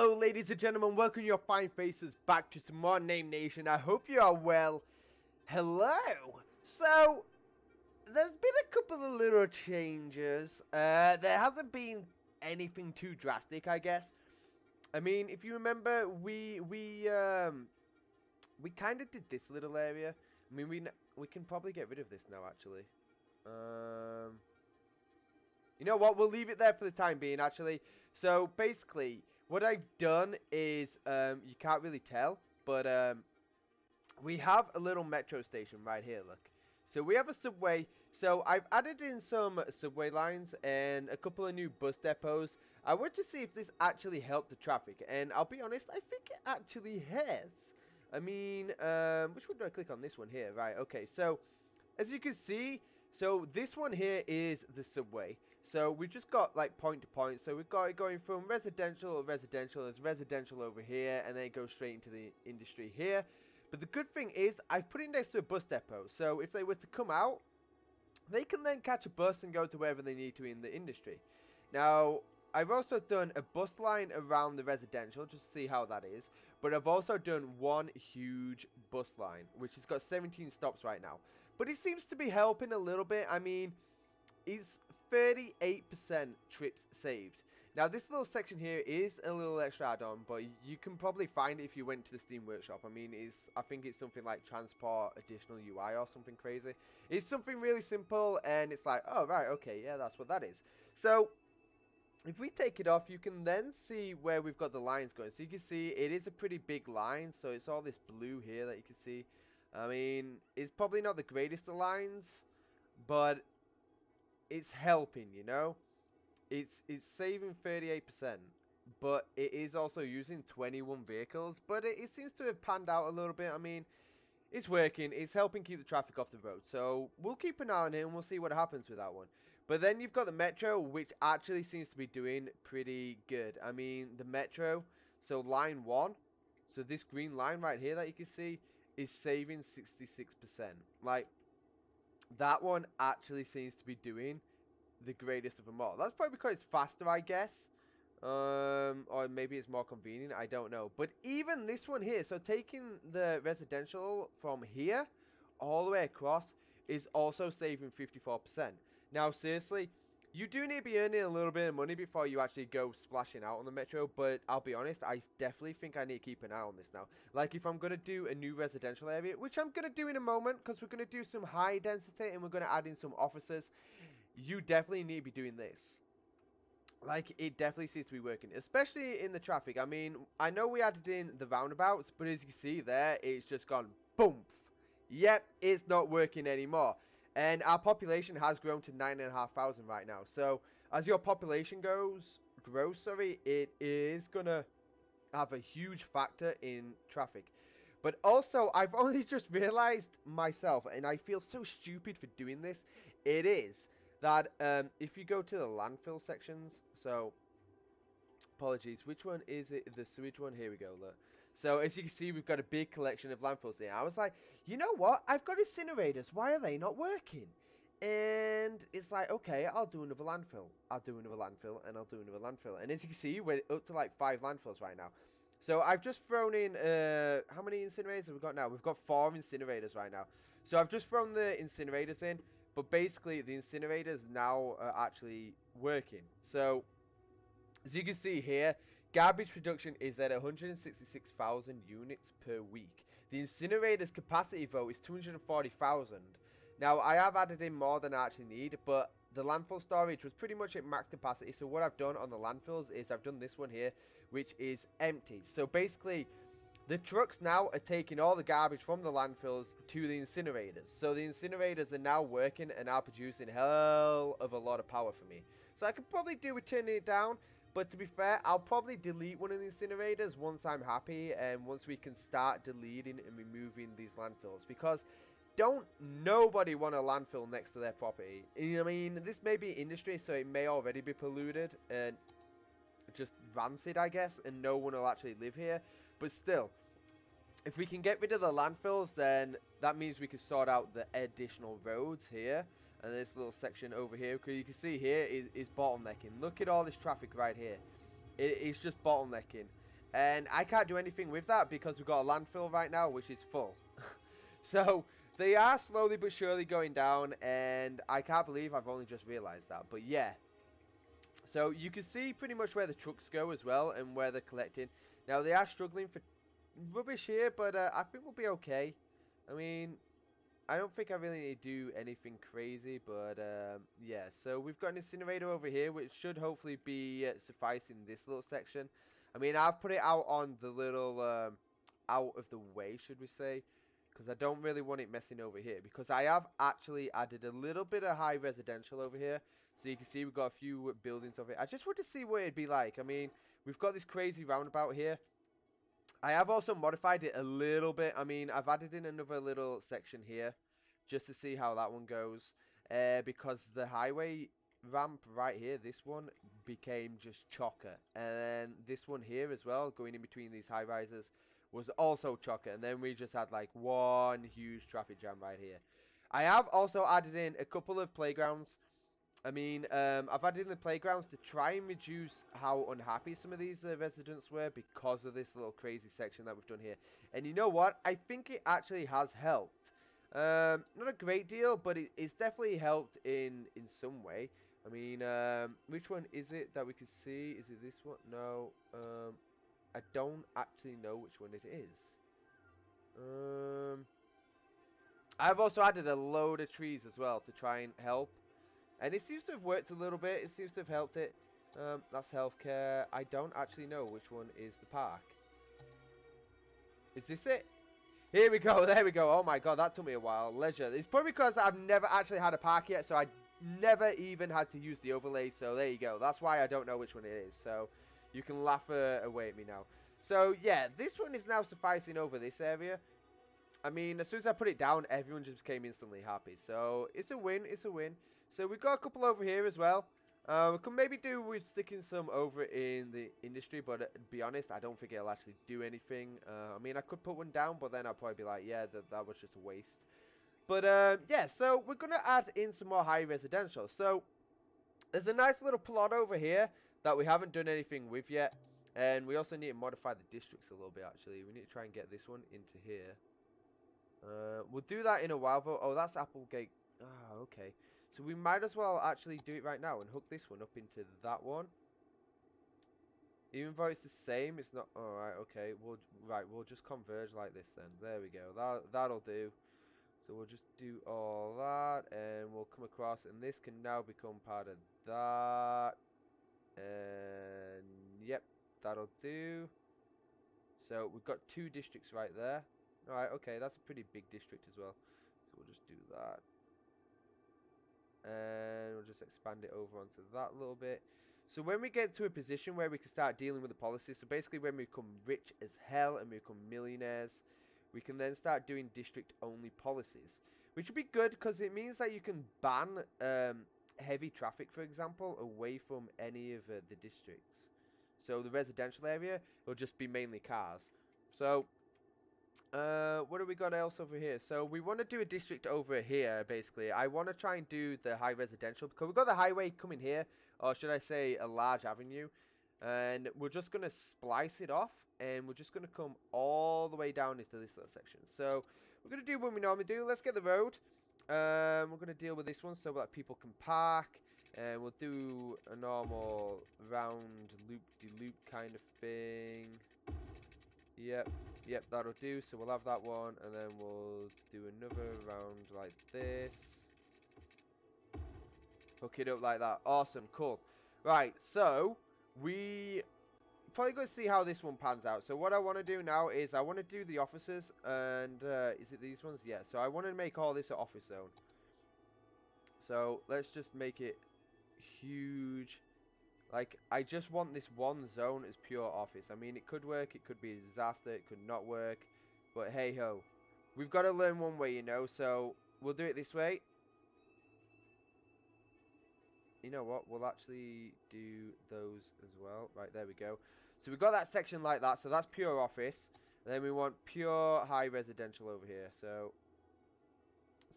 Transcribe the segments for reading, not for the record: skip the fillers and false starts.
Hello ladies and gentlemen, welcome your fine faces back to some more Name Nation. I hope you are well. Hello! So, there's been a couple of little changes. There hasn't been anything too drastic, I guess. I mean, if you remember, we kind of did this little area. I mean, we can probably get rid of this now, actually. You know what? We'll leave it there for the time being, actually. So, basically, what I've done is, you can't really tell, but we have a little metro station right here, look. So, we have a subway. So, I've added in some subway lines and a couple of new bus depots. I want to see if this actually helped the traffic. And I'll be honest, I think it actually has. I mean, which one do I click on? This one here. Right, okay. So, as you can see... So this one here is the subway. So we've just got like point to point. So we've got it going from residential to residential. There's residential over here, and then it goes straight into the industry here. But the good thing is I've put it next to a bus depot. So if they were to come out, they can then catch a bus and go to wherever they need to in the industry. Now, I've also done a bus line around the residential just to see how that is. But I've also done one huge bus line, which has got 17 stops right now. But it seems to be helping a little bit. I mean, it's 38% trips saved. Now, this little section here is a little extra add-on, but you can probably find it if you went to the Steam Workshop. I mean, I think it's something like transport additional UI or something crazy. It's something really simple, and it's like, oh, right, okay, yeah, that's what that is. So... if we take it off, you can then see where we've got the lines going. So you can see it is a pretty big line. So it's all this blue here that you can see. I mean, it's probably not the greatest of lines, but it's helping, you know. It's saving 38%, but it is also using 21 vehicles. But it seems to have panned out a little bit. I mean, it's working. It's helping keep the traffic off the road. So we'll keep an eye on it and we'll see what happens with that one. But then you've got the metro, which actually seems to be doing pretty good. I mean, the metro, so line 1, so this green line right here that you can see is saving 66%. Like, that one actually seems to be doing the greatest of them all. That's probably because it's faster, I guess. Or maybe it's more convenient, I don't know. But even this one here, so taking the residential from here all the way across is also saving 54%. Now, seriously, you do need to be earning a little bit of money before you actually go splashing out on the metro, but I'll be honest, I definitely think I need to keep an eye on this now. Like, if I'm going to do a new residential area, which I'm going to do in a moment, because we're going to do some high density and we're going to add in some offices, you definitely need to be doing this. Like, it definitely seems to be working, especially in the traffic. I mean, I know we added in the roundabouts, but as you can see there, it's just gone boom. Yep, it's not working anymore. And our population has grown to 9,500 right now. So, as your population grows, it is going to have a huge factor in traffic. But also, I've only just realized myself, and I feel so stupid for doing this, it is that if you go to the landfill sections, so... apologies, which one is it? The sewage one? Here we go, look. So, as you can see, we've got a big collection of landfills here. I was like, you know what? I've got incinerators. Why are they not working? And it's like, okay, I'll do another landfill. I'll do another landfill, and I'll do another landfill. And as you can see, we're up to like 5 landfills right now. So, I've just thrown in, how many incinerators have we got now? We've got 4 incinerators right now. So, I've just thrown the incinerators in. But basically, the incinerators now are actually working. So... as you can see here, garbage production is at 166,000 units per week. The incinerator's capacity, though, is 240,000. Now, I have added in more than I actually need, but the landfill storage was pretty much at max capacity. So what I've done on the landfills is I've done this one here, which is empty. So basically, the trucks now are taking all the garbage from the landfills to the incinerators. So the incinerators are now working and are producing hell of a lot of power for me. So I could probably do with turning it down. But to be fair, I'll probably delete one of the incinerators once I'm happy and once we can start deleting and removing these landfills. Because don't nobody want a landfill next to their property. I mean, this may be industry, so it may already be polluted and just rancid, I guess, and no one will actually live here. But still, if we can get rid of the landfills, then that means we can sort out the additional roads here. And this little section over here, because you can see here is bottlenecking. Look at all this traffic right here. It's just bottlenecking. And I can't do anything with that because we've got a landfill right now, which is full. So they are slowly but surely going down, and I can't believe I've only just realized that. But yeah. So you can see pretty much where the trucks go as well and where they're collecting. Now they are struggling for rubbish here, but I think we'll be okay. I mean, I don't think I really need to do anything crazy, but yeah. So we've got an incinerator over here, which should hopefully be sufficing this little section. I mean, I've put it out on the little out of the way, should we say, because I don't really want it messing over here. Because I have actually added a little bit of high residential over here, so you can see we've got a few buildings over here. I just want to see what it'd be like. I mean, we've got this crazy roundabout here. I have also modified it a little bit. I mean, I've added in another little section here just to see how that one goes. Because the highway ramp right here, this one, became just chocker. And then this one here as well, going in between these high rises, was also chocker. And then we just had like one huge traffic jam right here. I have also added in a couple of playgrounds. I mean, I've added in the playgrounds to try and reduce how unhappy some of these residents were because of this little crazy section that we've done here. And you know what? I think it actually has helped. Not a great deal, but it's definitely helped in some way. I mean, which one is it that we can see? Is it this one? No. I don't actually know which one it is. I've also added a load of trees as well to try and help. And it seems to have worked a little bit. It seems to have helped it. That's healthcare. I don't actually know which one is the park. Is this it? Here we go. There we go. Oh my god, that took me a while. Leisure. It's probably because I've never actually had a park yet, so I never even had to use the overlay. So there you go. That's why I don't know which one it is. So you can laugh away at me now. So yeah, this one is now sufficing over this area. I mean, as soon as I put it down, everyone just became instantly happy. So it's a win. It's a win. So we've got a couple over here as well. We can maybe do with sticking some over in the industry, but to be honest, I don't think it'll actually do anything. I mean, I could put one down, but then I'll probably be like, yeah, that was just a waste. But yeah, so we're going to add in some more high residential. So there's a nice little plot over here that we haven't done anything with yet. And we also need to modify the districts a little bit, actually. We need to try and get this one into here. We'll do that in a while, though. Oh, that's Applegate. Ah, okay. So we might as well actually do it right now and hook this one up into that one. Even though it's the same, it's not. Alright, okay. We'll just converge like this then. There we go. That'll do. So we'll just do all that, and we'll come across, and this can now become part of that. And yep, that'll do. So we've got 2 districts right there. Alright, okay, that's a pretty big district as well. So we'll just do that. And we'll just expand it over onto that little bit. So when we get to a position where we can start dealing with the policies, so basically when we become rich as hell and we become millionaires, we can then start doing district-only policies. Which would be good because it means that you can ban heavy traffic, for example, away from any of the districts. So the residential area will just be mainly cars. So what do we got else over here? So we want to do a district over here, basically. I want to try and do the high residential because we've got the highway coming here, or should I say a large avenue, and we're just going to splice it off, and we're just going to come all the way down into this little section. So we're going to do what we normally do. Let's get the road. We're going to deal with this one so that people can park, and we'll do a normal round loop-de-loop kind of thing. Yep, that'll do. So we'll have that one, and then we'll do another round like this. Hook it up like that. Awesome, cool. Right, so we probably going to see how this one pans out. So what I want to do now is I want to do the offices, and is it these ones? Yeah, so I want to make all this an office zone. So let's just make it huge. Like, I just want this one zone as pure office. I mean, it could work, it could be a disaster, it could not work. But hey ho. We've got to learn one way, you know, so we'll do it this way. You know what, we'll actually do those as well. Right, there we go. So we've got that section like that, so that's pure office. And then we want pure high residential over here. So,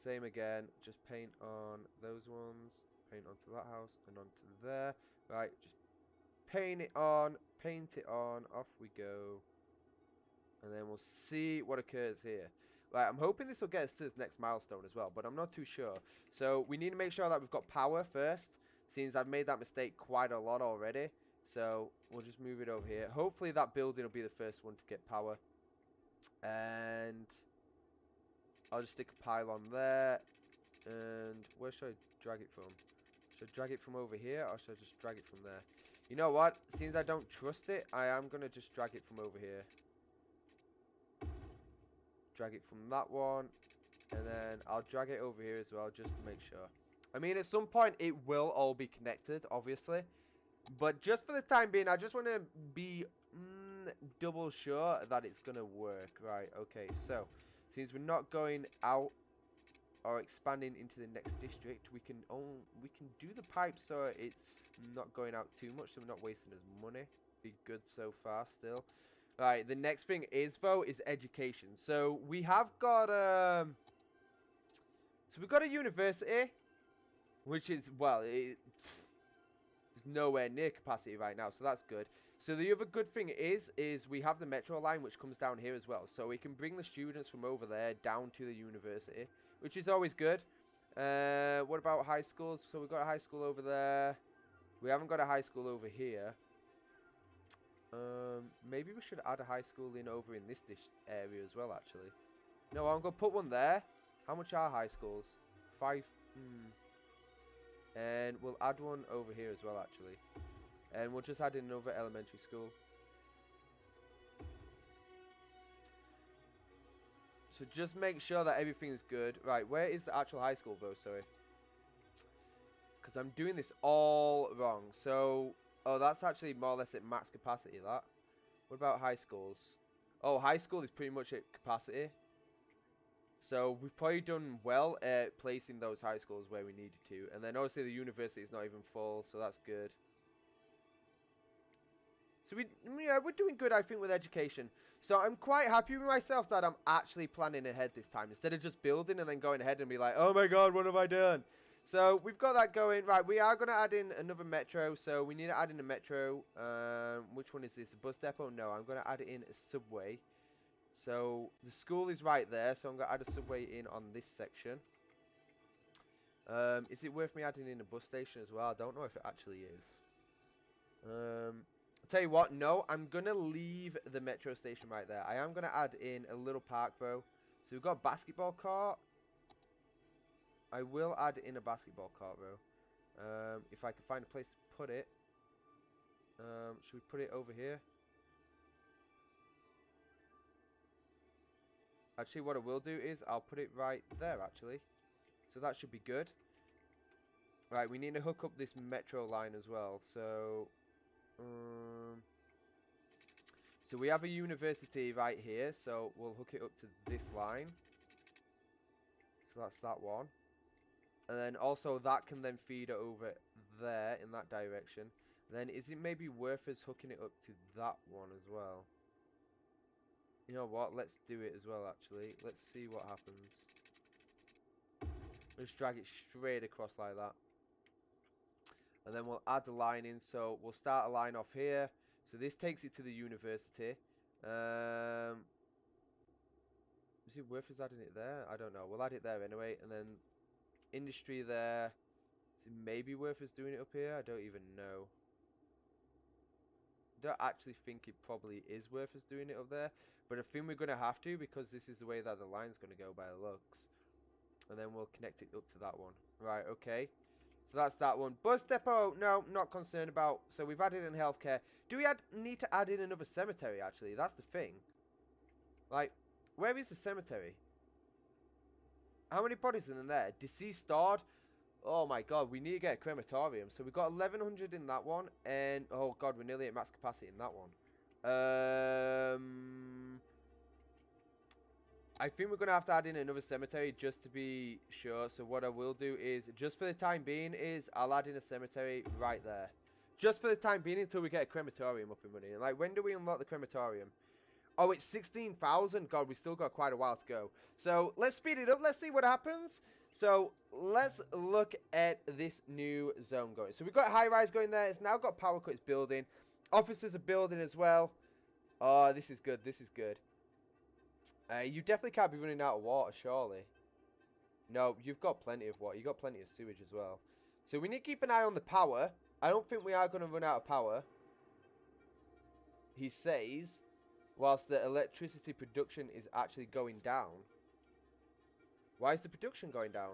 same again, just paint on those ones. Paint onto that house and onto there. Right, just paint it on paint it on. Off we go. And then we'll see what occurs here. Right, I'm hoping this will get us to this next milestone as well, but I'm not too sure. So we need to make sure that we've got power first, since I've made that mistake quite a lot already. So we'll just move it over here. Hopefully that building will be the first one to get power. And I'll just stick a pylon there. And where should I drag it from? Should I drag it from over here, or should I just drag it from there? You know what? Since I don't trust it, I am going to just drag it from over here. Drag it from that one. And then I'll drag it over here as well, just to make sure. I mean, at some point, it will all be connected, obviously. But just for the time being, I just want to be double sure that it's going to work. Right, okay, so since we're not going out or expanding into the next district, we can do the pipes so it's not going out too much, so we're not wasting as money. Be good so far still. Right, the next thing is though is education. So we have got we've got a university, which is, well, it's nowhere near capacity right now, so that's good. So the other good thing is we have the metro line, which comes down here as well, so we can bring the students from over there down to the university, which is always good. What about high schools? So we've got a high school over there. We haven't got a high school over here. Maybe we should add a high school in over in this area as well, actually. No, I'm going to put one there. How much are high schools? 5. And we'll add one over here as well, actually. And we'll just add in another elementary school. So just make sure that everything is good. Right, where is the actual high school, though? Sorry. Because I'm doing this all wrong. So, oh, that's actually more or less at max capacity, that. What about high schools? Oh, high school is pretty much at capacity. So we've probably done well at placing those high schools where we needed to. And then obviously the university is not even full, so that's good. So we're doing good, I think, with education. So I'm quite happy with myself that I'm actually planning ahead this time, instead of just building and then going ahead and be like, oh my god, what have I done? So we've got that going. Right, we are going to add in another metro. So we need to add in a metro. Which one is this? A bus depot? No, I'm going to add in a subway. So the school is right there, so I'm going to add a subway in on this section. Is it worth me adding in a bus station as well? I don't know if it actually is. I'll tell you what, no, I'm going to leave the metro station right there. I am going to add in a little park, though. So we've got a basketball court. I will add in a basketball court, though. If I can find a place to put it. Should we put it over here? Actually, what I will do is I'll put it right there, actually. So that should be good. Right, we need to hook up this metro line as well. So we have a university right here. So we'll hook it up to this line. So that's that one. And then also that can then feed it over there in that direction. Then is it maybe worth us hooking it up to that one as well? You know what? Let's do it as well, actually. Let's see what happens. Let's drag it straight across like that. And then we'll add the line in. So we'll start a line off here. So this takes it to the university. Is it worth us adding it there? I don't know. We'll add it there anyway. And then industry there. Is it maybe worth us doing it up here? I don't even know. I don't actually think it probably is worth us doing it up there. But I think we're going to have to, because this is the way that the line's going to go by the looks. And then we'll connect it up to that one. Right, okay. So that's that one. Bus depot, no, not concerned about. So we've added in healthcare. Do we need to add in another cemetery, actually? That's the thing. Like, where is the cemetery? How many bodies are in there? Deceased stored. Oh my god, we need to get a crematorium. So we've got 1100 in that one. And, oh god, we're nearly at max capacity in that one. I think we're going to have to add in another cemetery just to be sure. So what I will do is, just for the time being, I'll add in a cemetery right there. Just for the time being until we get a crematorium up and running. Like, when do we unlock the crematorium? Oh, it's 16,000. God, we still got quite a while to go. So let's speed it up. Let's see what happens. So let's look at this new zone going. So we've got high rise going there. It's now got power cuts building. Officers are building as well. Oh, this is good. This is good. You definitely can't be running out of water, surely. No, you've got plenty of water. You've got plenty of sewage as well. So we need to keep an eye on the power. I don't think we are going to run out of power. He says, whilst the electricity production is actually going down. Why is the production going down?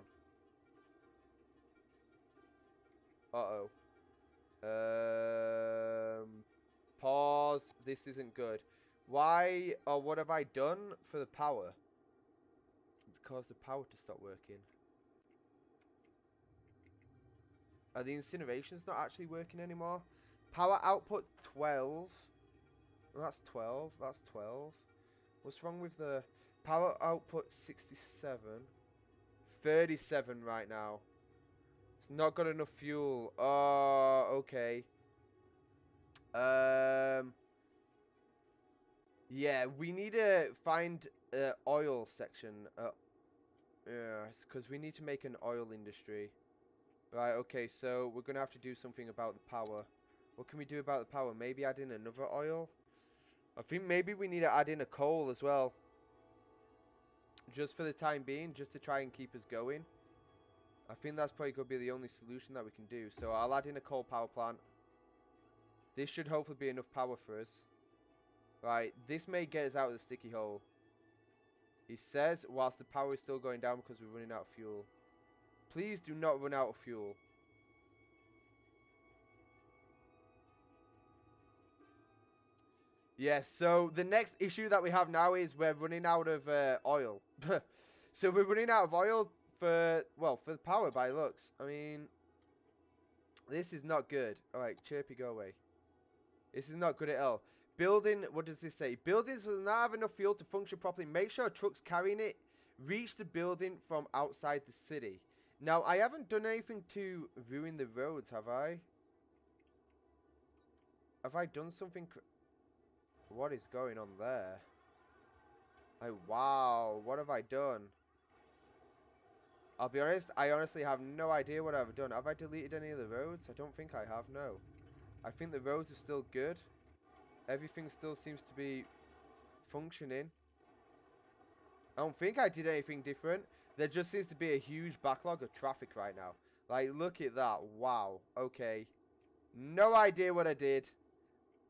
Uh-oh. Pause. This isn't good. Why or what have I done for the power? It's caused the power to stop working. Are the incinerations not actually working anymore? Power output 12. Well, that's 12. That's 12. What's wrong with the power output 67? 37 right now. It's not got enough fuel. Oh, okay. Yeah, we need to find oil section. Yeah, because we need to make an oil industry. Right, okay, so we're going to have to do something about the power. What can we do about the power? Maybe add in another oil? I think maybe we need to add in a coal as well. Just for the time being, just to try and keep us going. I think that's probably going to be the only solution that we can do. So I'll add in a coal power plant. This should hopefully be enough power for us. Right, this may get us out of the sticky hole. He says, whilst the power is still going down because we're running out of fuel. Please do not run out of fuel. Yes, so the next issue that we have now is we're running out of oil. So we're running out of oil for, well, for the power by looks. I mean, this is not good. Alright, Chirpy, go away. This is not good at all. Building, what does this say? Buildings does not have enough fuel to function properly. Make sure trucks carrying it reach the building from outside the city. Now, I haven't done anything to ruin the roads, have I? Have I done something? What is going on there? Oh, wow. What have I done? I'll be honest, I honestly have no idea what I've done. Have I deleted any of the roads? I don't think I have, no. I think the roads are still good. Everything still seems to be functioning. I don't think I did anything different. There just seems to be a huge backlog of traffic right now. Like, look at that. Wow. Okay. No idea what I did.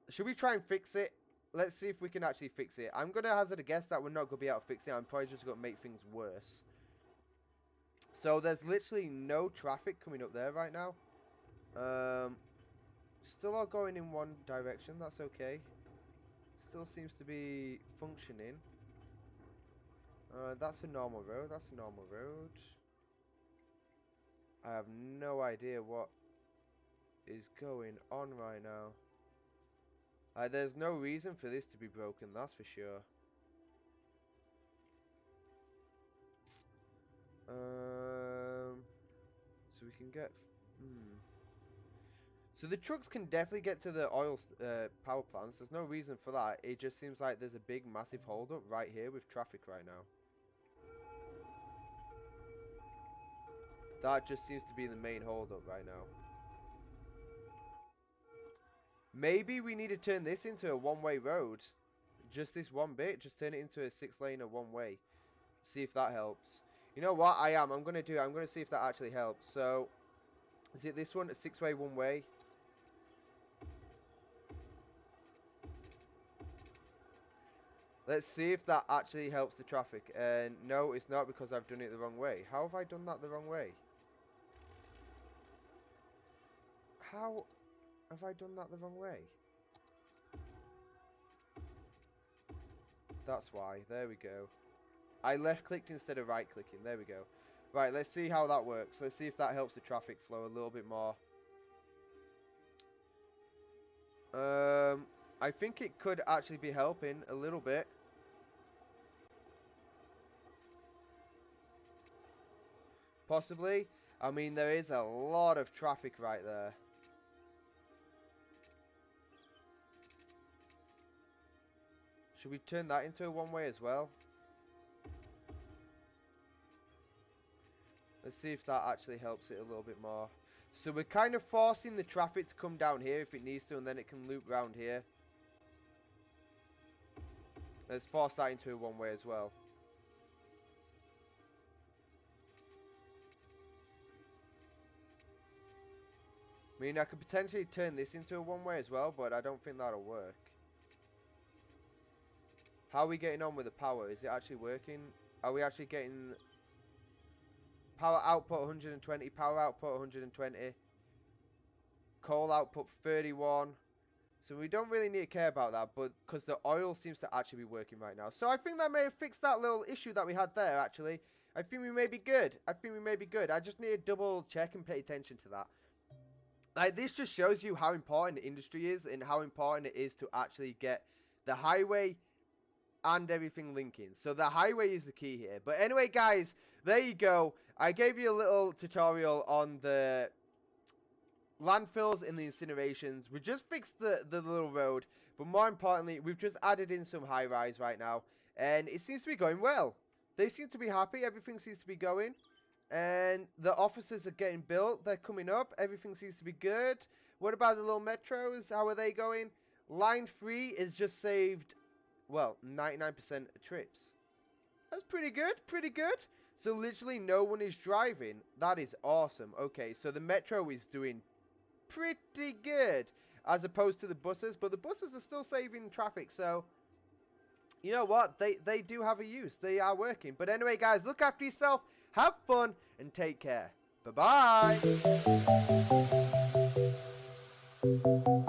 Should we try and fix it? Let's see if we can actually fix it. I'm going to hazard a guess that we're not going to be able to fix it. I'm probably just going to make things worse. So, there's literally no traffic coming up there right now. Still all going in one direction. That's okay. Still seems to be functioning. That's a normal road. That's a normal road. I have no idea what is going on right now. There's no reason for this to be broken, that's for sure. So we can get... So the trucks can definitely get to the oil power plants. There's no reason for that. It just seems like there's a big, massive hold-up right here with traffic right now. That just seems to be the main hold-up right now. Maybe we need to turn this into a one-way road. Just this one bit. Just turn it into a 6-lane or one-way. See if that helps. You know what? I'm going to do it. I'm going to see if that actually helps. So, is it this one? A 6-way, one-way? Let's see if that actually helps the traffic. And no, it's not because I've done it the wrong way. How have I done that the wrong way? How have I done that the wrong way? That's why. There we go. I left-clicked instead of right-clicking. There we go. Right, let's see how that works. Let's see if that helps the traffic flow a little bit more. I think it could actually be helping a little bit. Possibly. I mean, there is a lot of traffic right there. Should we turn that into a one-way as well? Let's see if that actually helps it a little bit more. So we're kind of forcing the traffic to come down here if it needs to, and then it can loop round here. Let's force that into a one-way as well. I mean, I could potentially turn this into a one-way as well, but I don't think that'll work. How are we getting on with the power? Is it actually working? Are we actually getting power output 120, power output 120, coal output 31? So we don't really need to care about that, but because the oil seems to actually be working right now. So I think that may have fixed that little issue that we had there, actually. I think we may be good. I think we may be good. I just need to double check and pay attention to that. Like, this just shows you how important the industry is and how important it is to actually get the highway and everything linking. So the highway is the key here. But anyway, guys, there you go. I gave you a little tutorial on the landfills and the incinerations. We just fixed the little road, but more importantly, we've just added in some high-rise right now, and it seems to be going well. They seem to be happy. Everything seems to be going, and the offices are getting built. They're coming up. Everything seems to be good. What about the little metros? How are they going? Line 3 is just saved, well, 99% of trips. That's pretty good. Pretty good. So literally no one is driving. That is awesome. Okay, so the metro is doing pretty good as opposed to the buses, but the buses are still saving traffic, so you know what, they do have a use. They are working. But anyway, guys, look after yourself, have fun, and take care. Bye bye.